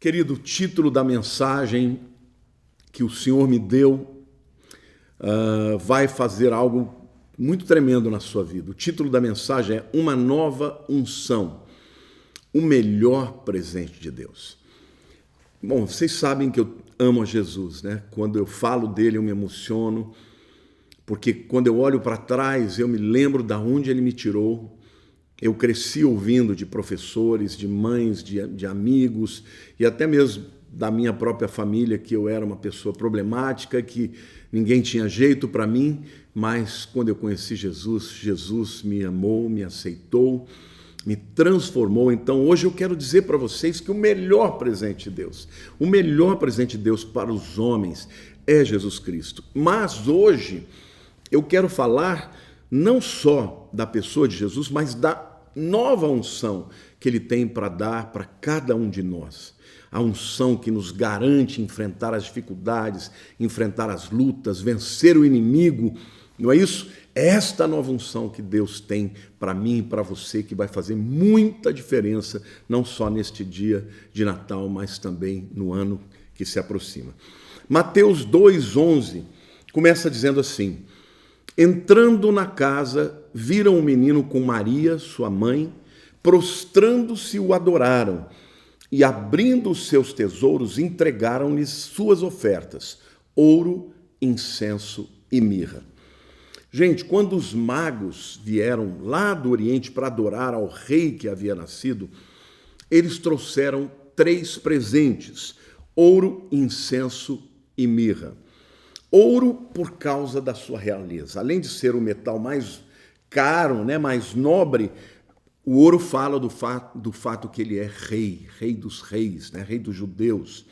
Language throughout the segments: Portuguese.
Querido, o título da mensagem que o Senhor me deu vai fazer algo muito tremendo na sua vida. O título da mensagem é Uma Nova Unção, o melhor presente de Deus. Bom, vocês sabem que eu amo a Jesus, né? Quando eu falo dele eu me emociono, porque quando eu olho para trás eu me lembro de onde ele me tirou. Eu cresci ouvindo de professores, de mães, de amigos e até mesmo da minha própria família que eu era uma pessoa problemática, que ninguém tinha jeito para mim, mas quando eu conheci Jesus, Jesus me amou, me aceitou, me transformou. Então hoje eu quero dizer para vocês que o melhor presente de Deus, o melhor presente de Deus para os homens é Jesus Cristo. Mas hoje eu quero falar não só da pessoa de Jesus, mas da nova unção que ele tem para dar para cada um de nós. A unção que nos garante enfrentar as dificuldades, enfrentar as lutas, vencer o inimigo. Não é isso? É esta nova unção que Deus tem para mim e para você, que vai fazer muita diferença, não só neste dia de Natal, mas também no ano que se aproxima. Mateus 2,11 começa dizendo assim: entrando na casa, viram um menino com Maria, sua mãe, prostrando-se o adoraram e, abrindo os seus tesouros, entregaram-lhes suas ofertas, ouro, incenso e mirra. Gente, quando os magos vieram lá do Oriente para adorar ao rei que havia nascido, eles trouxeram 3 presentes: ouro, incenso e mirra. Ouro por causa da sua realeza. Além de ser o metal mais caro, né, mais nobre, o ouro fala do fato que ele é rei, rei dos reis, né, rei dos judeus.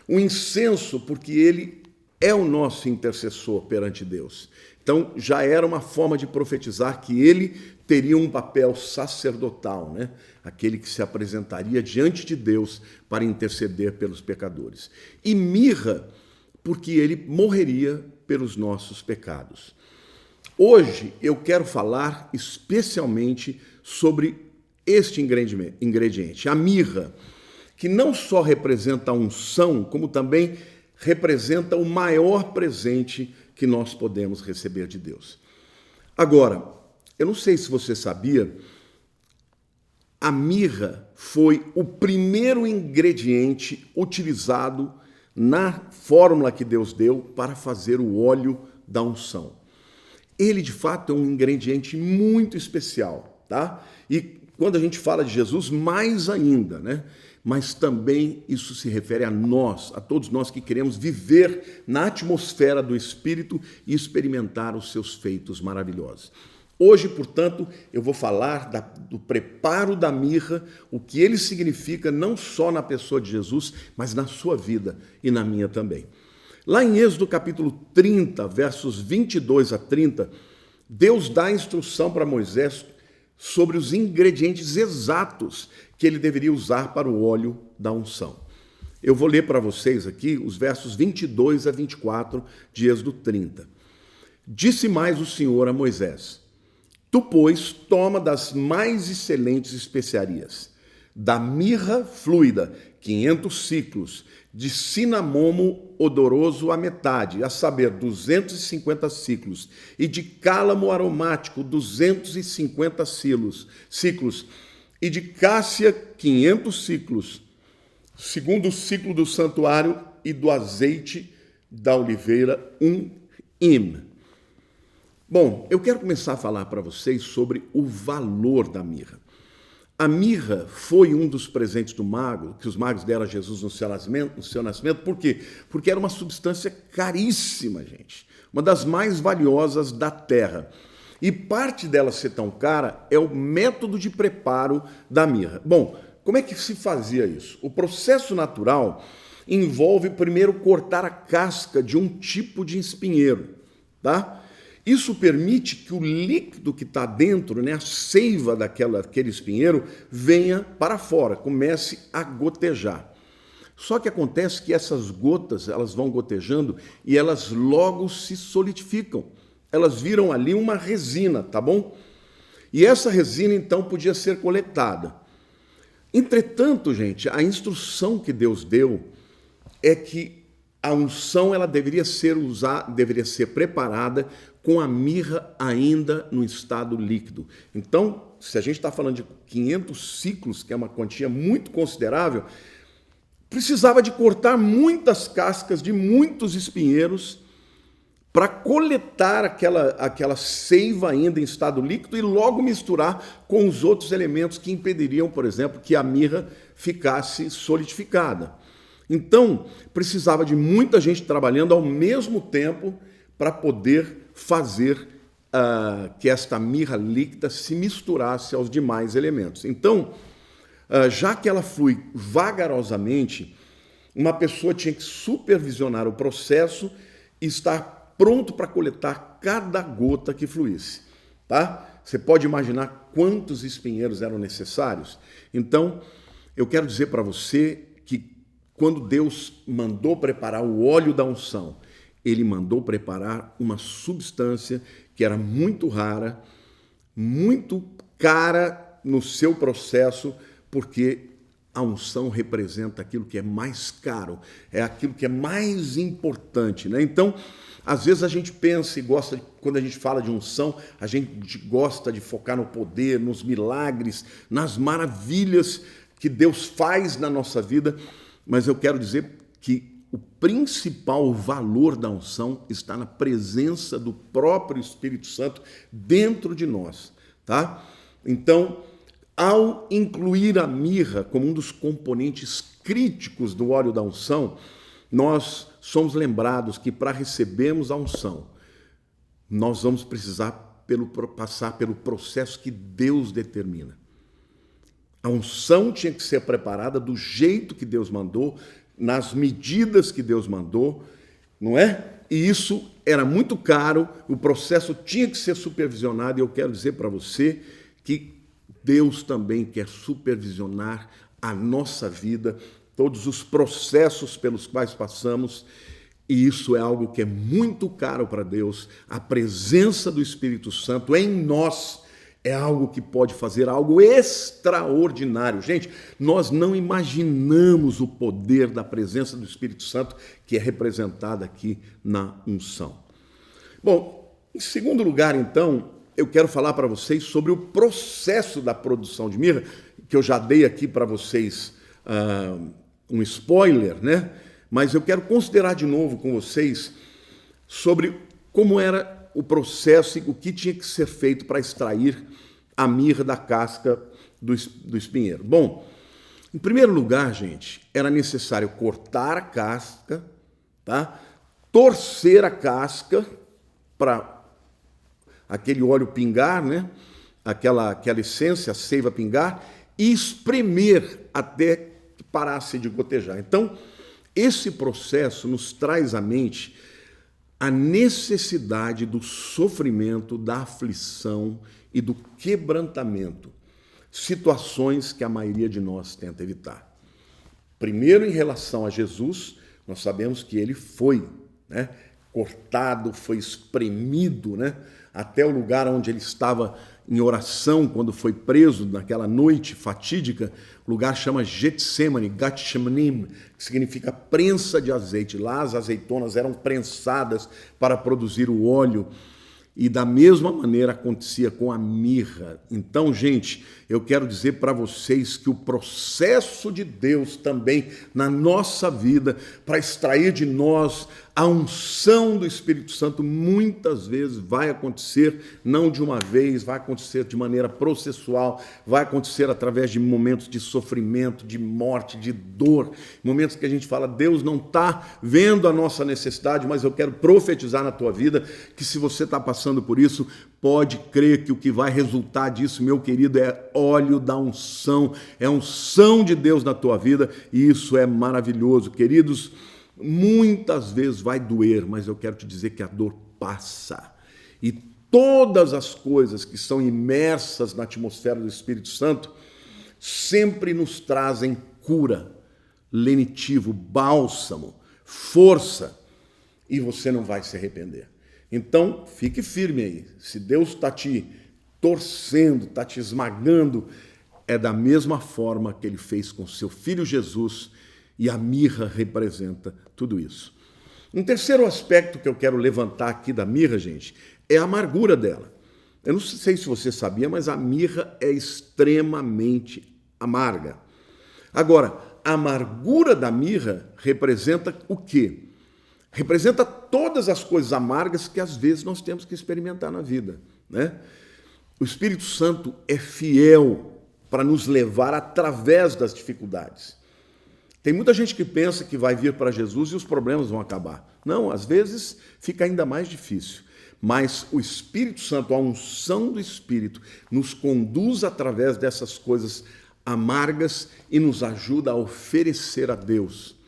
O incenso, porque ele é o nosso intercessor perante Deus. Então, já era uma forma de profetizar que ele teria um papel sacerdotal, né? Aquele que se apresentaria diante de Deus para interceder pelos pecadores. E mirra, porque ele morreria pelos nossos pecados. Hoje eu quero falar especialmente sobre este ingrediente, a mirra, que não só representa a unção, como também representa o maior presente que nós podemos receber de Deus. Agora, eu não sei se você sabia, a mirra foi o primeiro ingrediente utilizado na fórmula que Deus deu para fazer o óleo da unção. Ele, de fato, é um ingrediente muito especial, tá? E quando a gente fala de Jesus, mais ainda, né? Mas também isso se refere a nós, a todos nós que queremos viver na atmosfera do Espírito e experimentar os seus feitos maravilhosos. Hoje, portanto, eu vou falar do preparo da mirra, o que ele significa não só na pessoa de Jesus, mas na sua vida e na minha também. Lá em Êxodo capítulo 30, versos 22 a 30, Deus dá a instrução para Moisés sobre os ingredientes exatos que ele deveria usar para o óleo da unção. Eu vou ler para vocês aqui os versos 22 a 24 de Êxodo 30. Disse mais o Senhor a Moisés: tu, pois, toma das mais excelentes especiarias, da mirra fluida, 500 ciclos, de cinamomo odoroso a metade, a saber, 250 ciclos, e de cálamo aromático, 250 ciclos, e de cássia, 500 ciclos, segundo o ciclo do santuário, e do azeite da oliveira, 1 hin. Bom, eu quero começar a falar para vocês sobre o valor da mirra. A mirra foi um dos presentes do mago, que os magos deram a Jesus no seu nascimento. Por quê? Porque era uma substância caríssima, gente. Uma das mais valiosas da terra. E parte dela ser tão cara é o método de preparo da mirra. Bom, como é que se fazia isso? O processo natural envolve primeiro cortar a casca de um tipo de espinheiro, tá? Isso permite que o líquido que está dentro, né, a seiva daquele espinheiro, venha para fora, comece a gotejar. Só que acontece que essas gotas, elas vão gotejando e elas logo se solidificam. Elas viram ali uma resina, tá bom? E essa resina, então, podia ser coletada. Entretanto, gente, a instrução que Deus deu é que a unção ela deveria ser preparada com a mirra ainda no estado líquido. Então, se a gente está falando de 500 ciclos, que é uma quantia muito considerável, precisava de cortar muitas cascas de muitos espinheiros para coletar aquela seiva ainda em estado líquido e logo misturar com os outros elementos que impediriam, por exemplo, que a mirra ficasse solidificada. Então, precisava de muita gente trabalhando ao mesmo tempo para poder fazer que esta mirra líquida se misturasse aos demais elementos. Então, já que ela flui vagarosamente, uma pessoa tinha que supervisionar o processo e estar pronto para coletar cada gota que fluísse. Tá? Você pode imaginar quantos espinheiros eram necessários? Então, eu quero dizer para você que quando Deus mandou preparar o óleo da unção, ele mandou preparar uma substância que era muito rara, muito cara no seu processo, porque a unção representa aquilo que é mais caro, é aquilo que é mais importante, né? Então, às vezes a gente pensa e gosta, quando a gente fala de unção, a gente gosta de focar no poder, nos milagres, nas maravilhas que Deus faz na nossa vida, mas eu quero dizer que o principal valor da unção está na presença do próprio Espírito Santo dentro de nós, tá? Então, ao incluir a mirra como um dos componentes críticos do óleo da unção, nós somos lembrados que para recebermos a unção, nós vamos precisar passar pelo processo que Deus determina. A unção tinha que ser preparada do jeito que Deus mandou, nas medidas que Deus mandou, não é? E isso era muito caro, o processo tinha que ser supervisionado, e eu quero dizer para você que Deus também quer supervisionar a nossa vida, todos os processos pelos quais passamos, e isso é algo que é muito caro para Deus. A presença do Espírito Santo em nós é algo que pode fazer algo extraordinário. Gente, nós não imaginamos o poder da presença do Espírito Santo que é representada aqui na unção. Bom, em segundo lugar, então, eu quero falar para vocês sobre o processo da produção de mirra, que eu já dei aqui para vocês um spoiler, né? Mas eu quero considerar de novo com vocês sobre como era o processo e o que tinha que ser feito para extrair a mirra da casca do espinheiro. Bom, em primeiro lugar, gente, era necessário cortar a casca, tá? Torcer a casca para aquele óleo pingar, né? Aquela essência, a seiva pingar, e espremer até que parasse de gotejar. Então, esse processo nos traz à mente a necessidade do sofrimento, da aflição e do quebrantamento, situações que a maioria de nós tenta evitar. Primeiro, em relação a Jesus, nós sabemos que ele foi, né, cortado, foi espremido, né, até o lugar onde ele estava em oração quando foi preso naquela noite fatídica. O lugar chama Getsemane, Gatshemanim, que significa prensa de azeite. Lá as azeitonas eram prensadas para produzir o óleo. E da mesma maneira acontecia com a mirra. Então, gente, eu quero dizer para vocês que o processo de Deus também na nossa vida, para extrair de nós a unção do Espírito Santo, muitas vezes vai acontecer, não de uma vez, vai acontecer de maneira processual, vai acontecer através de momentos de sofrimento, de morte, de dor, momentos que a gente fala, Deus não está vendo a nossa necessidade, mas eu quero profetizar na tua vida que se você está passando por isso, pode crer que o que vai resultar disso, meu querido, é óleo da unção, é unção de Deus na tua vida, e isso é maravilhoso. Queridos, muitas vezes vai doer, mas eu quero te dizer que a dor passa. E todas as coisas que são imersas na atmosfera do Espírito Santo sempre nos trazem cura, lenitivo, bálsamo, força, e você não vai se arrepender. Então, fique firme aí. Se Deus está te torcendo, está te esmagando, é da mesma forma que ele fez com seu filho Jesus, e a mirra representa tudo isso. Um terceiro aspecto que eu quero levantar aqui da mirra, gente, é a amargura dela. Eu não sei se você sabia, mas a mirra é extremamente amarga. Agora, a amargura da mirra representa o quê? Representa todas as coisas amargas que às vezes nós temos que experimentar na vida, né? O Espírito Santo é fiel para nos levar através das dificuldades. Tem muita gente que pensa que vai vir para Jesus e os problemas vão acabar. Não, às vezes fica ainda mais difícil. Mas o Espírito Santo, a unção do Espírito, nos conduz através dessas coisas amargas e nos ajuda a oferecer a Deus,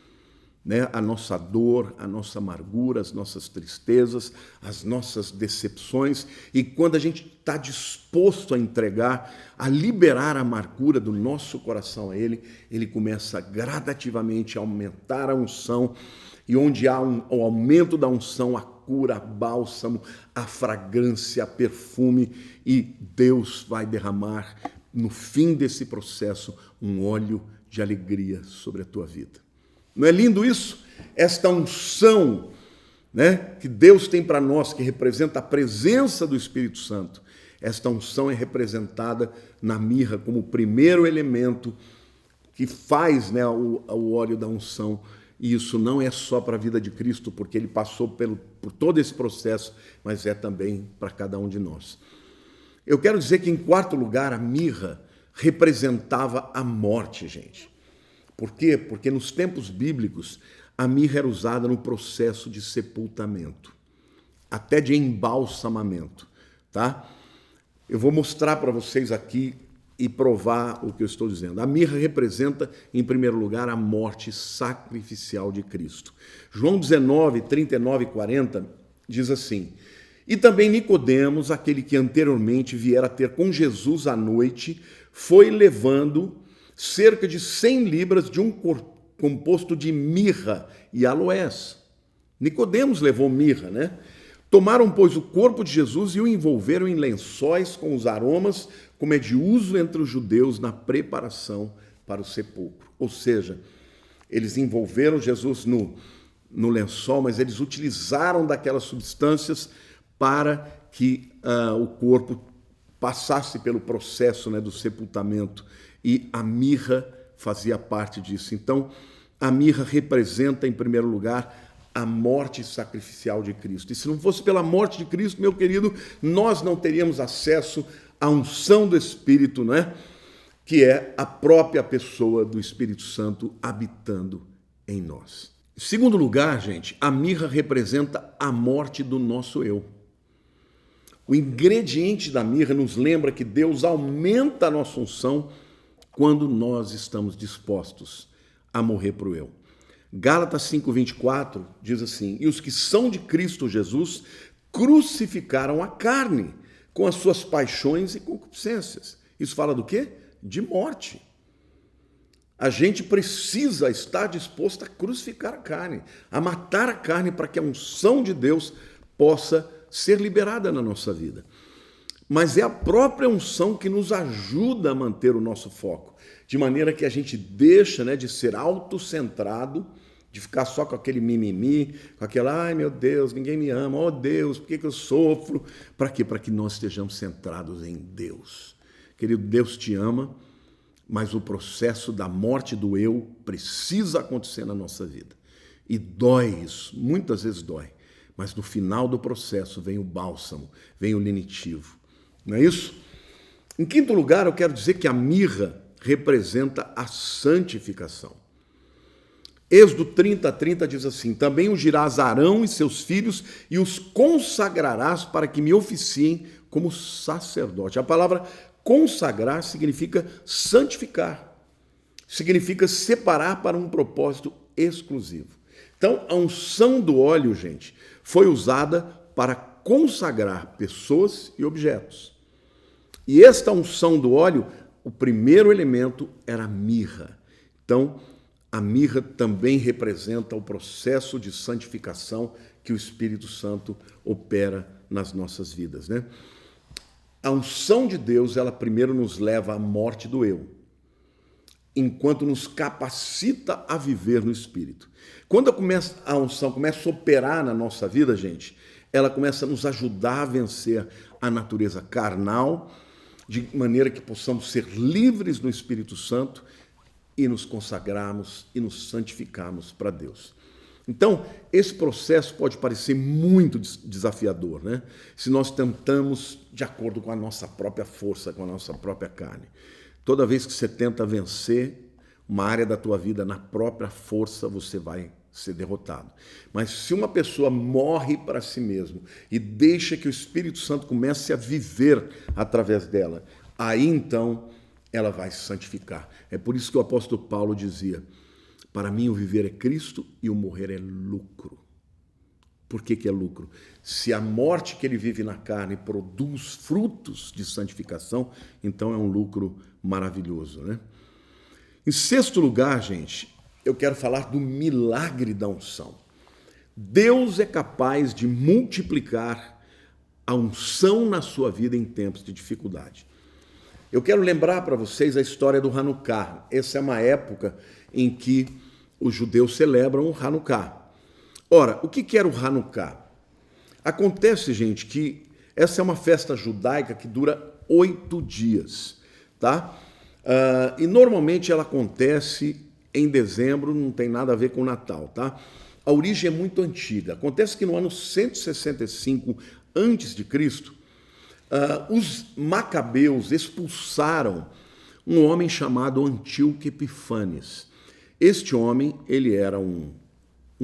né, a nossa dor, a nossa amargura, as nossas tristezas, as nossas decepções. E quando a gente está disposto a entregar, a liberar a amargura do nosso coração a Ele, Ele começa gradativamente a aumentar a unção. E onde há o aumento da unção, a cura, bálsamo, a fragrância, perfume, e Deus vai derramar, no fim desse processo, um óleo de alegria sobre a tua vida. Não é lindo isso? Esta unção, né, que Deus tem para nós, que representa a presença do Espírito Santo, esta unção é representada na mirra como o primeiro elemento que faz, né, o óleo da unção. E isso não é só para a vida de Cristo, porque Ele passou por todo esse processo, mas é também para cada um de nós. Eu quero dizer que, em quarto lugar, a mirra representava a morte, gente. Por quê? Porque nos tempos bíblicos, a mirra era usada no processo de sepultamento, até de embalsamamento, tá? Eu vou mostrar para vocês aqui e provar o que eu estou dizendo. A mirra representa, em primeiro lugar, a morte sacrificial de Cristo. João 19, 39 e 40 diz assim: e também Nicodemos, aquele que anteriormente viera ter com Jesus à noite, foi levando cerca de 100 libras de um composto de mirra e aloés. Nicodemos levou mirra, né? Tomaram, pois, o corpo de Jesus e o envolveram em lençóis com os aromas, como é de uso entre os judeus na preparação para o sepulcro. Ou seja, eles envolveram Jesus no lençol, mas eles utilizaram daquelas substâncias para que o corpo passasse pelo processo, né, do sepultamento. E a mirra fazia parte disso. Então, a mirra representa, em primeiro lugar, a morte sacrificial de Cristo. E se não fosse pela morte de Cristo, meu querido, nós não teríamos acesso à unção do Espírito, né? Que é a própria pessoa do Espírito Santo habitando em nós. Em segundo lugar, gente, a mirra representa a morte do nosso eu. O ingrediente da mirra nos lembra que Deus aumenta a nossa unção quando nós estamos dispostos a morrer para o eu. Gálatas 5:24 diz assim: e os que são de Cristo Jesus crucificaram a carne com as suas paixões e concupiscências. Isso fala do quê? De morte. A gente precisa estar disposto a crucificar a carne, a matar a carne para que a unção de Deus possa ser liberada na nossa vida. Mas é a própria unção que nos ajuda a manter o nosso foco, de maneira que a gente deixa, né, de ser autocentrado, de ficar só com aquele mimimi, com aquela, ai meu Deus, ninguém me ama, oh Deus, por que eu sofro? Para quê? Para que nós estejamos centrados em Deus. Querido, Deus te ama, mas o processo da morte do eu precisa acontecer na nossa vida. E dói isso, muitas vezes dói, mas no final do processo vem o bálsamo, vem o lenitivo. Não é isso? Em quinto lugar, eu quero dizer que a mirra representa a santificação. Êxodo 30:30 diz assim: também ungirás Arão e seus filhos e os consagrarás para que me oficiem como sacerdote. A palavra consagrar significa santificar, significa separar para um propósito exclusivo. Então, a unção do óleo, gente, foi usada para consagrar pessoas e objetos. E esta unção do óleo, o primeiro elemento era a mirra. Então, a mirra também representa o processo de santificação que o Espírito Santo opera nas nossas vidas, né? A unção de Deus, ela primeiro nos leva à morte do eu, enquanto nos capacita a viver no Espírito. Quando a unção começa a operar na nossa vida, gente, ela começa a nos ajudar a vencer a natureza carnal, de maneira que possamos ser livres no Espírito Santo e nos consagrarmos e nos santificarmos para Deus. Então, esse processo pode parecer muito desafiador, né? Se nós tentamos de acordo com a nossa própria força, com a nossa própria carne. Toda vez que você tenta vencer uma área da tua vida na própria força, você vai ser derrotado. Mas se uma pessoa morre para si mesmo e deixa que o Espírito Santo comece a viver através dela, aí então ela vai se santificar. É por isso que o apóstolo Paulo dizia: para mim o viver é Cristo e o morrer é lucro. Por que é lucro? Se a morte que ele vive na carne produz frutos de santificação, então é um lucro maravilhoso, né? Em sexto lugar, gente, eu quero falar do milagre da unção. Deus é capaz de multiplicar a unção na sua vida em tempos de dificuldade. Eu quero lembrar para vocês a história do Hanukkah. Essa é uma época em que os judeus celebram o Hanukkah. Ora, o que era o Hanukkah? Acontece, gente, que essa é uma festa judaica que dura 8 dias, tá? E normalmente ela acontece em dezembro, não tem nada a ver com o Natal, tá? A origem é muito antiga. Acontece que no ano 165 a.C., os macabeus expulsaram um homem chamado Antíoco Epifanes. Este homem, ele era um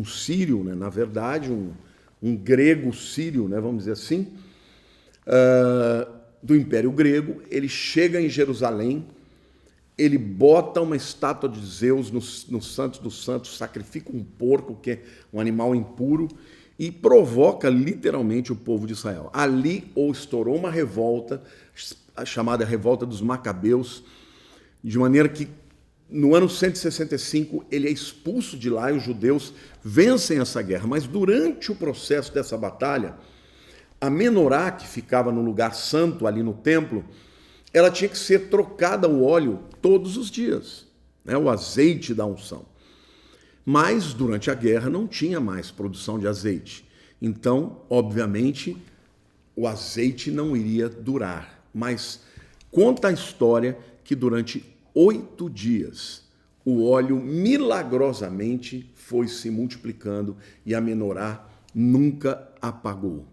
sírio, né? Na verdade, um grego sírio, né? Vamos dizer assim, do Império Grego. Ele chega em Jerusalém, ele bota uma estátua de Zeus no Santos dos Santos, sacrifica um porco, que é um animal impuro, e provoca literalmente o povo de Israel. Ali estourou uma revolta, chamada Revolta dos Macabeus, de maneira que no ano 165 ele é expulso de lá e os judeus vencem essa guerra. Mas durante o processo dessa batalha, a menorá, que ficava no lugar santo ali no templo, ela tinha que ser trocada o óleo todos os dias, né? O azeite da unção. Mas durante a guerra não tinha mais produção de azeite. Então, obviamente, o azeite não iria durar. Mas conta a história que durante 8 dias o óleo milagrosamente foi se multiplicando e a menorá nunca apagou.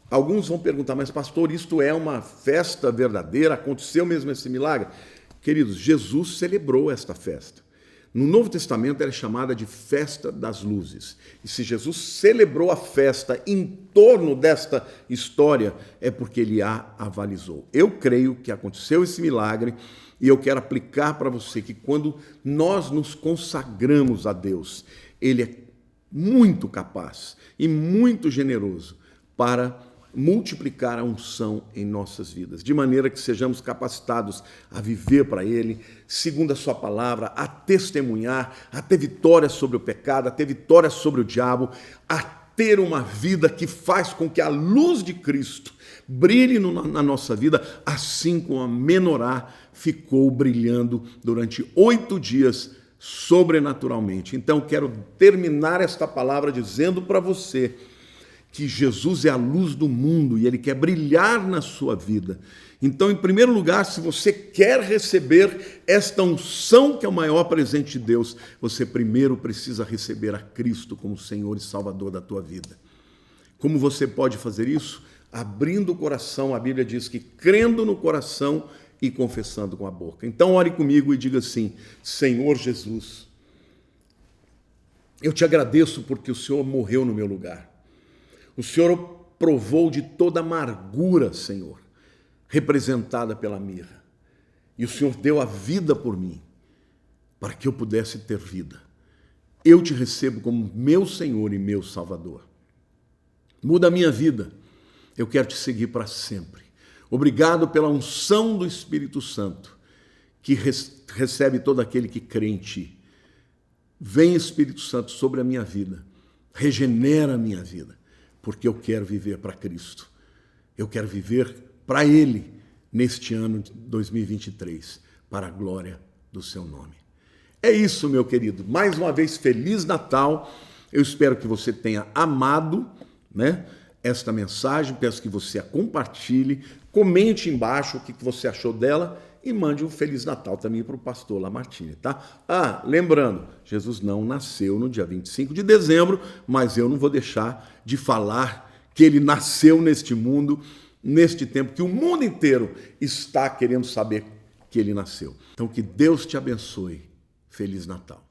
Alguns vão perguntar: mas pastor, isto é uma festa verdadeira? Aconteceu mesmo esse milagre? Queridos, Jesus celebrou esta festa. No Novo Testamento ela é chamada de Festa das Luzes. E se Jesus celebrou a festa em torno desta história, é porque ele a avalizou. Eu creio que aconteceu esse milagre e eu quero aplicar para você que quando nós nos consagramos a Deus, ele é muito capaz e muito generoso para multiplicar a unção em nossas vidas, de maneira que sejamos capacitados a viver para Ele, segundo a sua palavra, a testemunhar, a ter vitória sobre o pecado, a ter vitória sobre o diabo, a ter uma vida que faz com que a luz de Cristo brilhe na nossa vida, assim como a menorá ficou brilhando durante 8 dias sobrenaturalmente. Então, quero terminar esta palavra dizendo para você que Jesus é a luz do mundo e Ele quer brilhar na sua vida. Então, em primeiro lugar, se você quer receber esta unção, que é o maior presente de Deus, você primeiro precisa receber a Cristo como Senhor e Salvador da tua vida. Como você pode fazer isso? Abrindo o coração. A Bíblia diz que crendo no coração e confessando com a boca. Então, ore comigo e diga assim: Senhor Jesus, eu te agradeço porque o Senhor morreu no meu lugar. O Senhor provou de toda amargura, Senhor, representada pela mirra. E o Senhor deu a vida por mim, para que eu pudesse ter vida. Eu te recebo como meu Senhor e meu Salvador. Muda a minha vida. Eu quero te seguir para sempre. Obrigado pela unção do Espírito Santo, que recebe todo aquele que crê em ti. Vem, Espírito Santo, sobre a minha vida. Regenera a minha vida. Porque eu quero viver para Cristo. Eu quero viver para Ele neste ano de 2023, para a glória do seu nome. É isso, meu querido. Mais uma vez, Feliz Natal. Eu espero que você tenha amado, né, esta mensagem. Peço que você a compartilhe, comente embaixo o que você achou dela e mande um Feliz Natal também para o pastor Lamartine, tá? Lembrando, Jesus não nasceu no dia 25 de dezembro, mas eu não vou deixar de falar que ele nasceu neste mundo, neste tempo que o mundo inteiro está querendo saber que ele nasceu. Então, que Deus te abençoe. Feliz Natal.